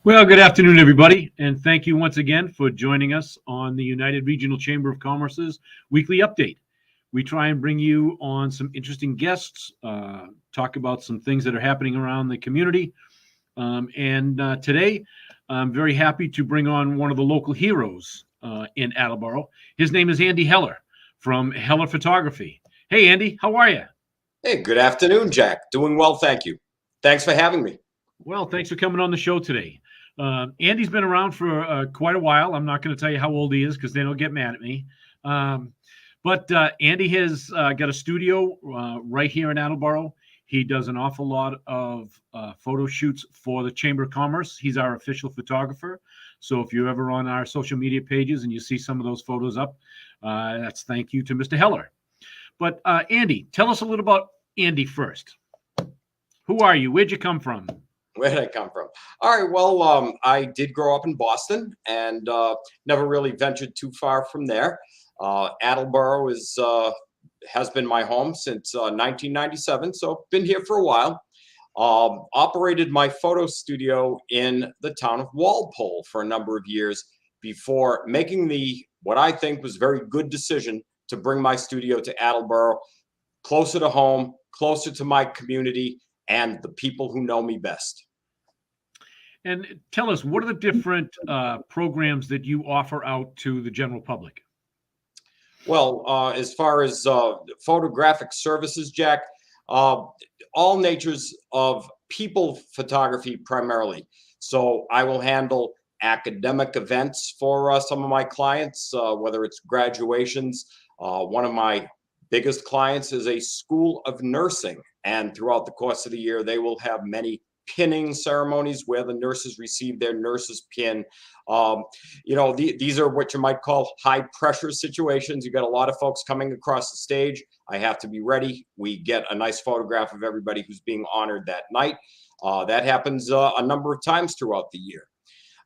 Well, good afternoon, everybody, and thank you once again for joining us on the United Regional Chamber of Commerce's weekly update. We try and bring you on some interesting guests, talk about some things that are happening around the community. And today, I'm very happy to bring on one of the local heroes in Attleboro. His name is Andy Heller from Heller Photography. Hey, Andy, how are you? Hey, good afternoon, Jack. Doing well, thank you. Thanks for having me. Well, thanks for coming on the show today. Andy's been around for quite a while. I'm not going to tell you how old he is because they don't get mad at me. But Andy has got a studio right here in Attleboro. He does an awful lot of photo shoots for the Chamber of Commerce. He's our official photographer. So if you're ever on our social media pages and you see some of those photos up, that's thank you to Mr. Heller. But Andy, tell us a little about Andy first. Who are you? Where'd you come from? Where did I come from? All right, well, I did grow up in Boston and never really ventured too far from there. Attleboro has been my home since 1997, so been here for a while. Operated my photo studio in the town of Walpole for a number of years before making what I think was very good decision to bring my studio to Attleboro, closer to home, closer to my community, and the people who know me best. And tell us, what are the different programs that you offer out to the general public? Well, as far as photographic services, Jack, all natures of people photography primarily. So I will handle academic events for some of my clients, whether it's graduations. One of my biggest clients is a school of nursing, and throughout the course of the year, they will have many pinning ceremonies where the nurses receive their nurses pin. These are what you might call high pressure situations. You got a lot of folks coming across the stage. I have to be ready. We get a nice photograph of everybody who's being honored that night. That happens a number of times throughout the year.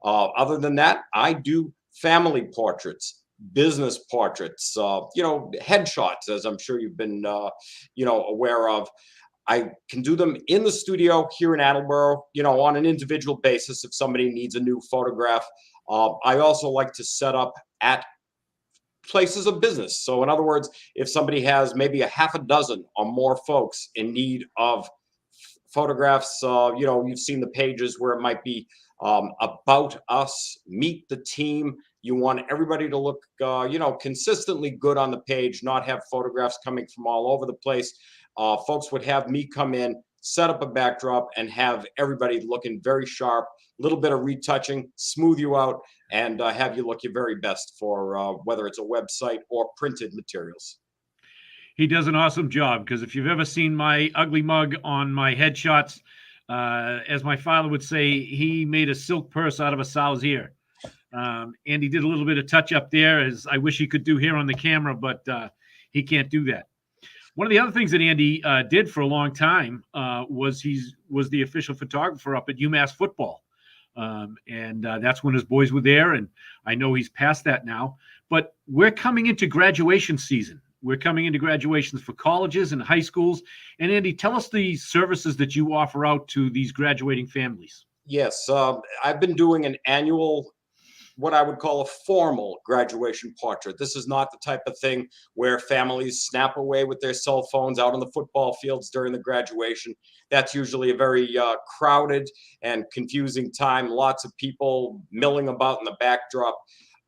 Other than that, I do family portraits, business portraits, headshots, as I'm sure you've been, aware of. I can do them in the studio here in Attleboro, on an individual basis if somebody needs a new photograph. I also like to set up at places of business. So in other words, if somebody has maybe a half a dozen or more folks in need of photographs, you've seen the pages where it might be about us, meet the team. You want everybody to look, consistently good on the page, not have photographs coming from all over the place. Folks would have me come in, set up a backdrop, and have everybody looking very sharp, a little bit of retouching, smooth you out, and have you look your very best for whether it's a website or printed materials. He does an awesome job because if you've ever seen my ugly mug on my headshots, as my father would say, he made a silk purse out of a sow's ear. And he did a little bit of touch up there, as I wish he could do here on the camera, but he can't do that. One of the other things that Andy did for a long time was the official photographer up at UMass football. And that's when his boys were there. And I know he's past that now. But we're coming into graduation season. We're coming into graduations for colleges and high schools. And Andy, tell us the services that you offer out to these graduating families. Yes, I've been doing an annual, what I would call a formal graduation portrait. This is not the type of thing where families snap away with their cell phones out on the football fields during the graduation. That's usually a very crowded and confusing time. Lots of people milling about in the backdrop.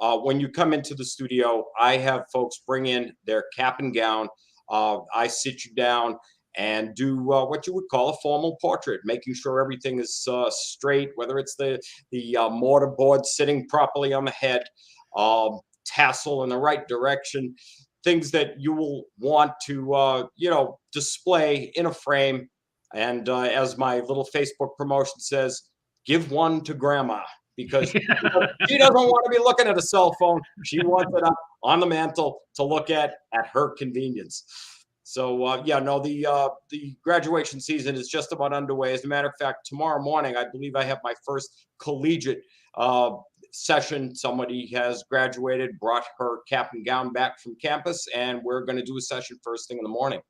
When you come into the studio, I have folks bring in their cap and gown. I sit you down and do what you would call a formal portrait, making sure everything is straight, whether it's the mortarboard sitting properly on the head, tassel in the right direction, things that you will want to, display in a frame. And as my little Facebook promotion says, give one to grandma, because she doesn't want to be looking at a cell phone. She wants it up on the mantle to look at her convenience. So the graduation season is just about underway. As a matter of fact, tomorrow morning, I believe I have my first collegiate session. Somebody has graduated, brought her cap and gown back from campus, and we're going to do a session first thing in the morning.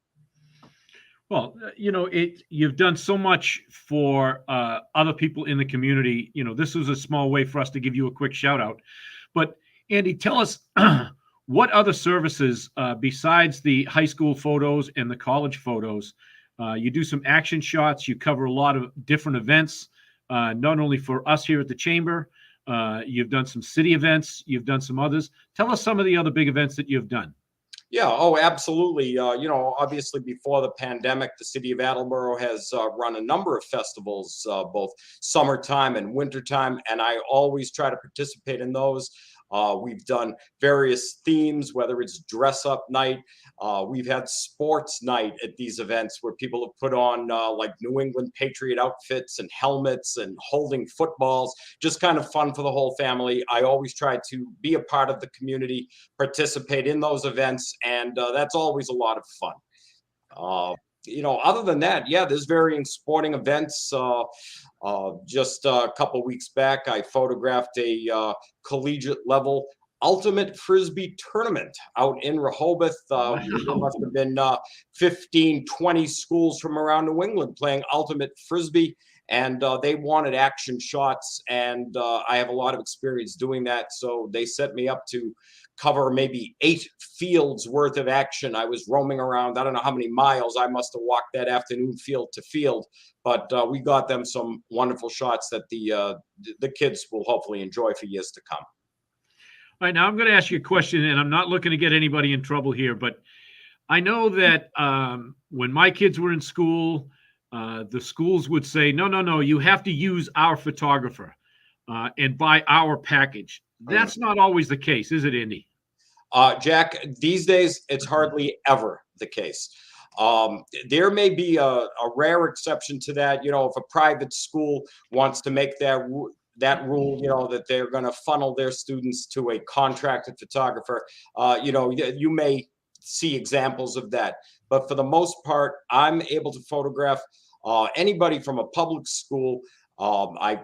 Well, you've done so much for other people in the community. This was a small way for us to give you a quick shout out. But Andy, tell us what other services besides the high school photos and the college photos. You do some action shots. You cover a lot of different events, not only for us here at the Chamber. You've done some city events. You've done some others. Tell us some of the other big events that you've done. Yeah, oh, absolutely. Obviously before the pandemic, the city of Attleboro has run a number of festivals, both summertime and wintertime, and I always try to participate in those. We've done various themes, whether it's dress up night. We've had sports night at these events where people have put on like New England Patriot outfits and helmets and holding footballs, just kind of fun for the whole family. I always try to be a part of the community, participate in those events, and that's always a lot of fun. Other than that, yeah, there's varying sporting events. Just a couple weeks back, I photographed a collegiate level ultimate frisbee tournament out in Rehoboth. There must have been 15, 20 schools from around New England playing ultimate frisbee, and they wanted action shots, and I have a lot of experience doing that, so they set me up to cover maybe 8 fields worth of action. I was roaming around. I don't know how many miles I must have walked that afternoon, field to field, but we got them some wonderful shots that the kids will hopefully enjoy for years to come. All right, now I'm going to ask you a question, and I'm not looking to get anybody in trouble here, but I know that when my kids were in school, the schools would say, no, no, no, you have to use our photographer and buy our package. That's not always the case, is it, Andy? Jack, these days, it's hardly ever the case. There may be a rare exception to that. If a private school wants to make that rule, that they're going to funnel their students to a contracted photographer, you may see examples of that. But for the most part, I'm able to photograph anybody from a public school. I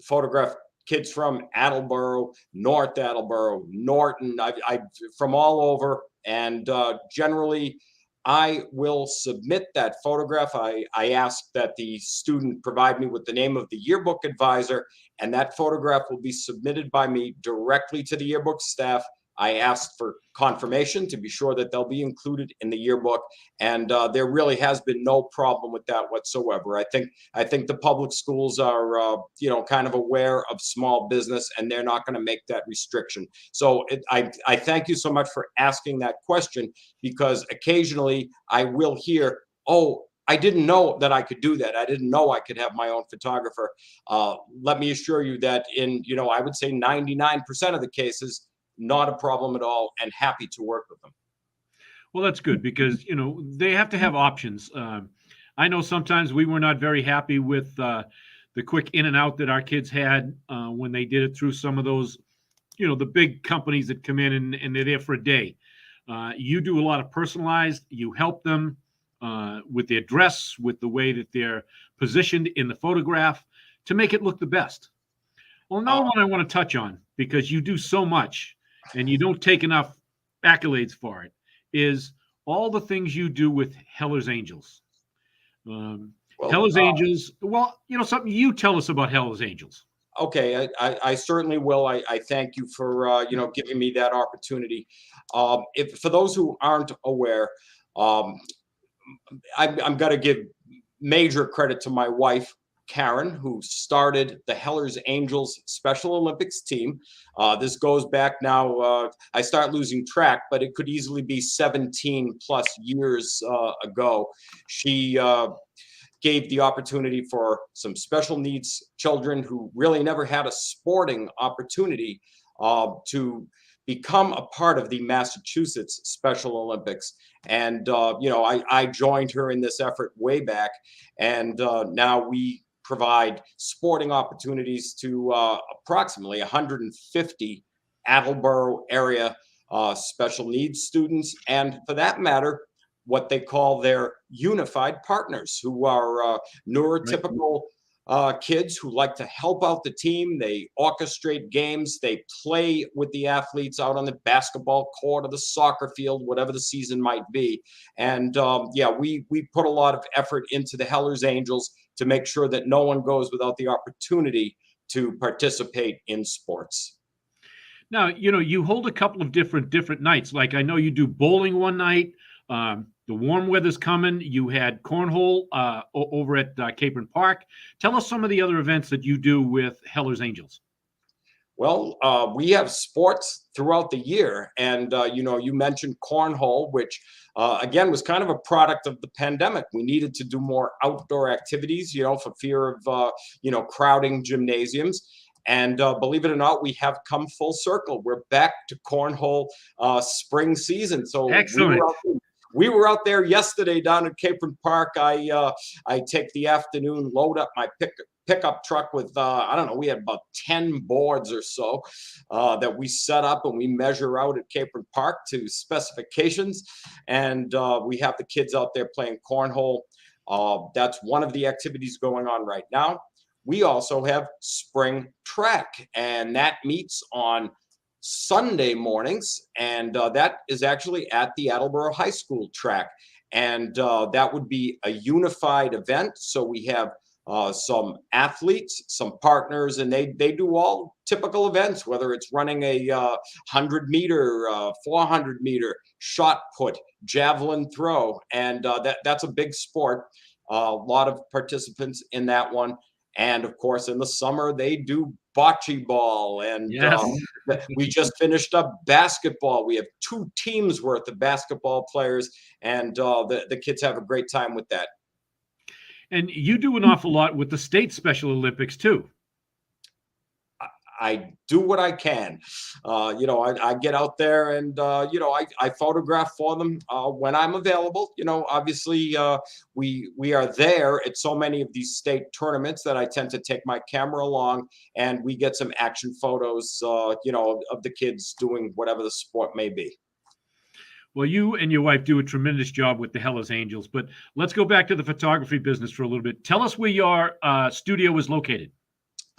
photograph kids from Attleboro, North Attleboro, Norton, I from all over, and generally I will submit that photograph. I ask that the student provide me with the name of the yearbook advisor, and that photograph will be submitted by me directly to the yearbook staff. I asked for confirmation to be sure that they'll be included in the yearbook, and there really has been no problem with that whatsoever. I think the public schools are kind of aware of small business, and they're not going to make that restriction. So I thank you so much for asking that question, because occasionally I will hear, oh, I didn't know that I could do that. I didn't know I could have my own photographer. Let me assure you that in, I would say 99% of the cases, not a problem at all, and happy to work with them. Well, that's good, because they have to have options. I know sometimes we were not very happy with the quick in and out that our kids had when they did it through some of those, the big companies that come in and they're there for a day. You do a lot of personalized. You help them with their dress, with the way that they're positioned in the photograph to make it look the best. Well, another one I want to touch on, because you do so much and you don't take enough accolades for it, is all the things you do with Heller's Angels. Heller's Angels, well, something you tell us about Heller's Angels. Okay, I certainly will. I thank you for giving me that opportunity. If for those who aren't aware, I'm going to give major credit to my wife, Karen, who started the Heller's Angels Special Olympics team. This goes back now, I start losing track, but it could easily be 17 plus years ago. She gave the opportunity for some special needs children who really never had a sporting opportunity to become a part of the Massachusetts Special Olympics. And, I joined her in this effort way back. And now we provide sporting opportunities to approximately 150 Attleboro area special needs students, and for that matter, what they call their unified partners, who are neurotypical kids who like to help out the team. They orchestrate games. They play with the athletes out on the basketball court or the soccer field, whatever the season might be. And yeah, we put a lot of effort into the Heller's Angels to make sure that no one goes without the opportunity to participate in sports. Now, you hold a couple of different nights. Like I know you do bowling one night. The warm weather's coming. You had cornhole over at Capron Park. Tell us some of the other events that you do with Heller's Angels. Well, we have sports throughout the year. And, you mentioned cornhole, which, again, was kind of a product of the pandemic. We needed to do more outdoor activities, for fear of, crowding gymnasiums. And believe it or not, we have come full circle. We're back to cornhole spring season. So excellent. We were out there yesterday down at Capron Park. I take the afternoon, load up my pickup truck with, I don't know, we had about 10 boards or so that we set up and we measure out at Capron Park to specifications. And we have the kids out there playing cornhole. That's one of the activities going on right now. We also have spring track, and that meets on Sunday mornings, and that is actually at the Attleboro High School track. And that would be a unified event. So we have some athletes, some partners, and they do all typical events, whether it's running a 100-meter, 400-meter, shot put, javelin throw, and that's a big sport. A lot of participants in that one. And of course, in the summer, they do bocce ball. And yes. We just finished up basketball. We have 2 teams worth of basketball players, and the kids have a great time with that. And you do an awful lot with the state Special Olympics, too. I do what I can. I get out there and, I photograph for them when I'm available. Obviously, we are there at so many of these state tournaments that I tend to take my camera along, and we get some action photos, of the kids doing whatever the sport may be. Well, you and your wife do a tremendous job with the Heller's Angels, but let's go back to the photography business for a little bit. Tell us where your studio is located.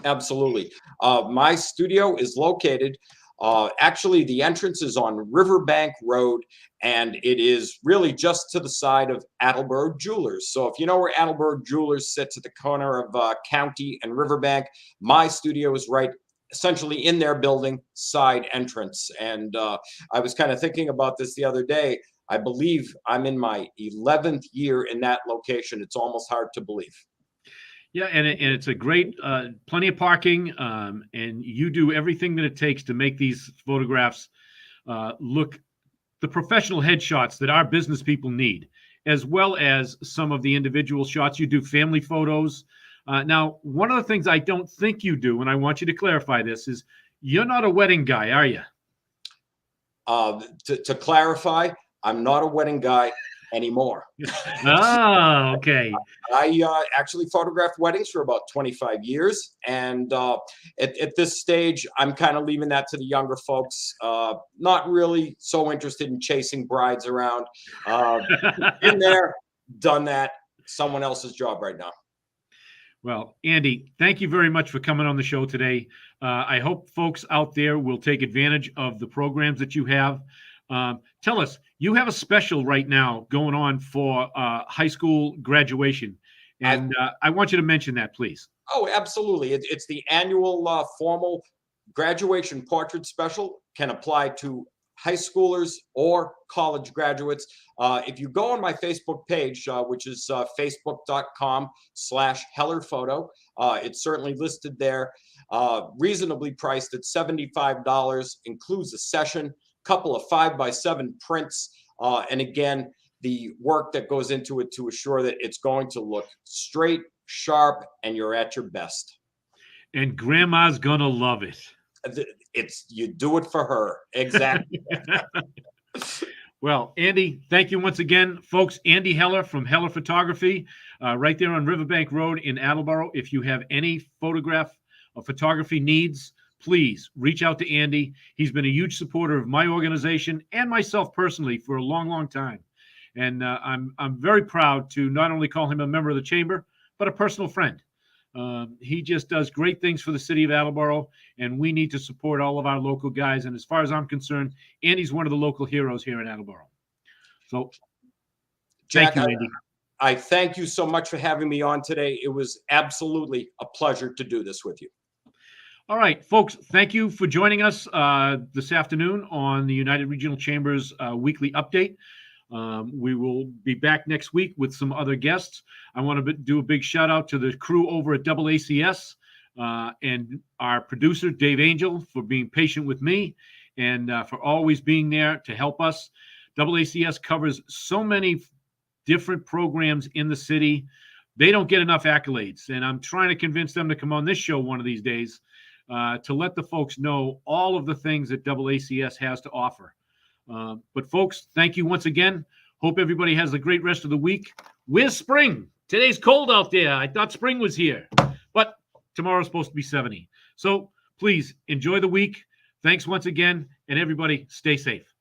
Absolutely. My studio is located, actually, the entrance is on Riverbank Road, and it is really just to the side of Attleboro Jewelers. So if you know where Attleboro Jewelers sits at the corner of County and Riverbank, my studio is right essentially in their building side entrance. And I was kind of thinking about this the other day. I believe I'm in my 11th year in that location. It's almost hard to believe. Yeah, and it's a great, plenty of parking, and you do everything that it takes to make these photographs look the professional headshots that our business people need, as well as some of the individual shots. You do family photos. Now, one of the things I don't think you do, and I want you to clarify this, is you're not a wedding guy, are you? To clarify, I'm not a wedding guy anymore. Oh, okay. I actually photographed weddings for about 25 years. And at this stage, I'm kind of leaving that to the younger folks. Not really so interested in chasing brides around. Been there, done that. Someone else's job right now. Well, Andy, thank you very much for coming on the show today. I hope folks out there will take advantage of the programs that you have. Tell us, you have a special right now going on for high school graduation, and I want you to mention that, please. Oh, absolutely. It's the annual formal graduation portrait special. Can apply to high schoolers or college graduates. If you go on my Facebook page, which is facebook.com/HellerPhoto, it's certainly listed there. Reasonably priced at $75, includes a session, couple of 5x7 prints, and again, the work that goes into it to assure that it's going to look straight, sharp, and you're at your best. And grandma's gonna love it. You do it for her. Exactly. Well, Andy, thank you once again, folks. Andy Heller from Heller Photography, right there on Riverbank Road in Attleboro. If you have any photograph or photography needs, please reach out to Andy. He's been a huge supporter of my organization and myself personally for a long, long time. And I'm very proud to not only call him a member of the chamber, but a personal friend. He just does great things for the city of Attleboro, and we need to support all of our local guys. And as far as I'm concerned, Andy's one of the local heroes here in Attleboro. So Jack, thank you, Andy. I thank you so much for having me on today. It was absolutely a pleasure to do this with you. All right, folks, thank you for joining us this afternoon on the United Regional Chambers weekly update. We will be back next week with some other guests. I want to do a big shout out to the crew over at AACS and our producer, Dave Angel, for being patient with me and for always being there to help us. AACS covers so many different programs in the city. They don't get enough accolades, and I'm trying to convince them to come on this show one of these days to let the folks know all of the things that AACS has to offer. But folks, thank you once again. Hope everybody has a great rest of the week. Where's spring? Today's cold out there. I thought spring was here, but tomorrow's supposed to be 70. So please enjoy the week. Thanks once again, and everybody stay safe.